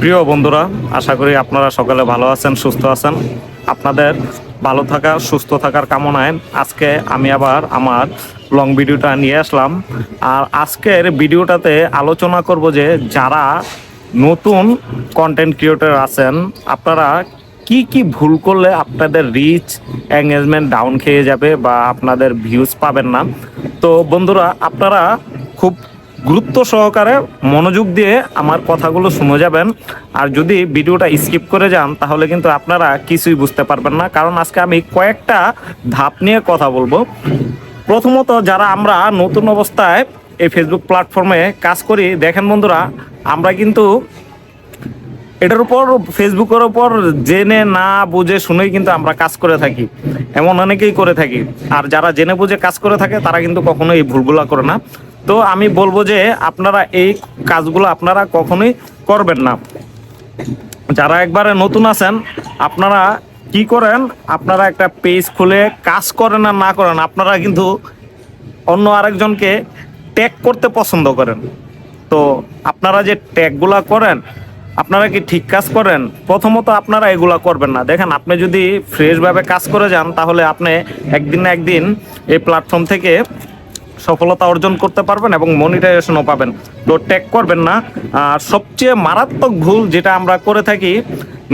প্রিয় বন্ধুরা, আশা করি আপনারা সকলে ভালো আছেন, সুস্থ আছেন। আপনাদের ভালো থাকা, সুস্থ থাকার কামনায় আজকে আমি আবার আমার লং ভিডিওটা নিয়ে আসলাম। আর আজকের ভিডিওটাতে আলোচনা করব যে যারা নতুন কন্টেন্ট ক্রিয়েটর আছেন, আপনারা কি কি ভুল করলে আপনাদের রিচ এঙ্গেজমেন্ট ডাউন খেয়ে যাবে বা আপনাদের ভিউজ পাবেন না। তো বন্ধুরা, আপনারা খুব গুরুত্ব সহকারে মনোযোগ দিয়ে আমার কথাগুলো শুনে যাবেন। আর যদি ভিডিওটা স্কিপ করে যান তাহলে কিন্তু আপনারা কিছুই বুঝতে পারবেন না, কারণ আজকে আমি কয়েকটা ধাপ নিয়ে কথা বলবো। প্রথমত, যারা আমরা নতুন অবস্থায় এই ফেসবুক প্ল্যাটফর্মে কাজ করি, দেখেন বন্ধুরা, আমরা কিন্তু এটার উপর ফেসবুকের উপর জেনে না বুঝে শুনেই কিন্তু আমরা কাজ করে থাকি, এমন অনেকেই করে থাকি। আর যারা জেনে বুঝে কাজ করে থাকে তারা কিন্তু কখনোই এই ভুলগুলো করে না। তো আমি বলবো যে আপনারা এই কাজগুলো আপনারা কখনোই করবেন না। যারা একবারে নতুন আছেন, আপনারা কি করেন, আপনারা একটা পেজ খুলে কাজ করেন আর না করেন, আপনারা কিন্তু অন্য আরেকজনকে ট্যাগ করতে পছন্দ করেন। তো আপনারা যে ট্যাগগুলা করেন, আপনারা কি ঠিক কাজ করেন? প্রথমত আপনারা এগুলা করবেন না। দেখেন, আপনি যদি ফ্রেশভাবে কাজ করে যান তাহলে আপনি একদিন না একদিন এই প্ল্যাটফর্ম থেকে সফলতা অর্জন করতে পারবেন এবং মনিটাইজেশনও পাবেন। তো ট্যাগ করবেন না। আর সবচেয়ে মারাত্মক ভুল যেটা আমরা করে থাকি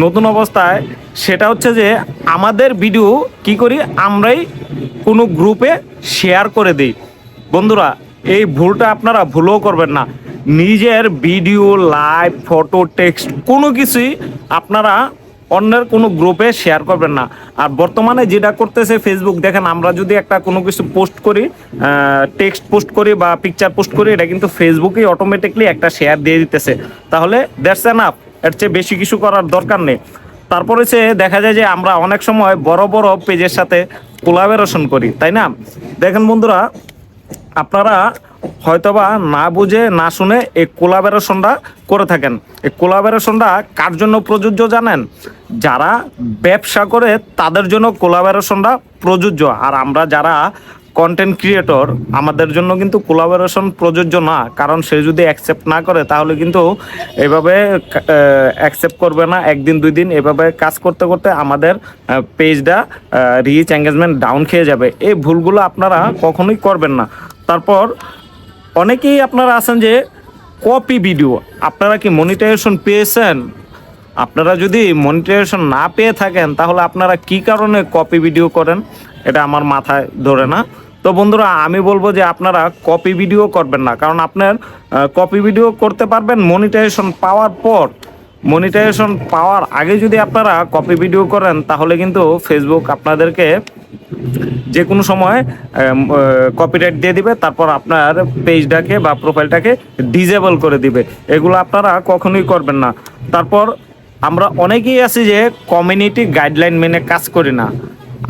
নতুন অবস্থায়, সেটা হচ্ছে যে আমাদের ভিডিও কি করি, আমরাই কোনো গ্রুপে শেয়ার করে দিই। বন্ধুরা, এই ভুলটা আপনারা ভুলও করবেন না। নিজের ভিডিও, লাইভ, ফটো, টেক্সট কোনো কিছুই আপনারা অন্যের কোনো গ্রুপে শেয়ার করবেন না। আর বর্তমানে যেটা করতেছে ফেসবুক, দেখেন, আমরা যদি একটা কোনো কিছু পোস্ট করি, টেক্সট পোস্ট করি বা পিকচার পোস্ট করি, এটা কিন্তু ফেসবুকেই অটোমেটিকলি একটা শেয়ার দিয়ে দিতেছে। তাহলে দ্যাটস এনাফ, এর চেয়ে বেশি কিছু করার দরকার নেই। তারপরে সে দেখা যায় যে আমরা অনেক সময় বড় বড় পেজের সাথে কোলাবোরেশন করি, তাই না? দেখেন বন্ধুরা, আপনারা হয়তোবা না বুঝে না শুনে এই কোলাবোরেশনটা করে থাকেন। এই কোলাবোরেশনটা কার জন্য প্রযোজ্য জানেন? যারা ব্যবসা করে তাদের জন্য কোলাবোরেশনটা প্রযোজ্য। আর আমরা যারা কন্টেন্ট ক্রিয়েটর, আমাদের জন্য কিন্তু কোলাবোরেশন প্রযোজ্য না, কারণ সে যদি অ্যাকসেপ্ট না করে তাহলে কিন্তু এভাবে অ্যাকসেপ্ট করবে না। একদিন দুই দিন এভাবে কাজ করতে করতে আমাদের পেজটা রিচ এঙ্গেজমেন্ট ডাউন খেয়ে যাবে। এই ভুলগুলো আপনারা কখনোই করবেন না। তারপর অনেকেই আপনারা আছেন যে কপি ভিডিও। আপনারা কি মনিটাইজেশন পেয়েছেন? আপনারা যদি মনিটাইজেশন না পেয়ে থাকেন তাহলে আপনারা কি কারণে কপি ভিডিও করেন, এটা আমার মাথায় ধরে না। তো বন্ধুরা, আমি বলবো যে আপনারা কপি ভিডিও করবেন না, কারণ আপনার কপি ভিডিও করতে পারবেন মনিটাইজেশন পাওয়ার পর। মনিটাইজেশন পাওয়ার আগে যদি আপনারা কপি ভিডিও করেন তাহলে কিন্তু ফেসবুক আপনাদেরকে যে কোনো সময় কপিরাইট দিয়ে দিবে, তারপর আপনার পেজটাকে বা প্রোফাইলটাকে ডিজেবল করে দিবে। এগুলো আপনারা কখনোই করবেন না। তারপর আমরা অনেকেই আছি যে কমিউনিটি গাইডলাইন মেনে কাজ করি না।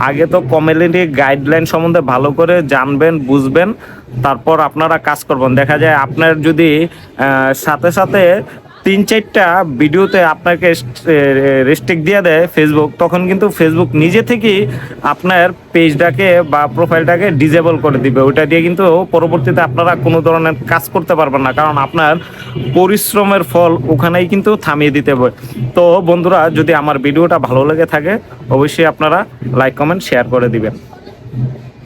আগে তো কমিউনিটি গাইডলাইন সম্বন্ধে ভালো করে জানবেন, বুঝবেন, তারপর আপনারা কাজ করবেন। দেখা যায় আপনার যদি সাথে সাথে 3-4টা ভিডিওতে আপনাকে রেস্ট্রিক্ট দিয়ে দেয় ফেসবুক, তখন কিন্তু ফেসবুক নিজে থেকেই আপনার পেজটাকে বা প্রোফাইলটাকে ডিজেবল করে দিবে। ওইটা দিয়ে কিন্তু পরবর্তীতে আপনারা কোনো ধরনের কাজ করতে পারবেন না, কারণ আপনার পরিশ্রমের ফল ওখানেই কিন্তু থামিয়ে দিতে হবে। তো বন্ধুরা, যদি আমার ভিডিওটা ভালো লেগে থাকে অবশ্যই আপনারা লাইক, কমেন্ট, শেয়ার করে দিবেন।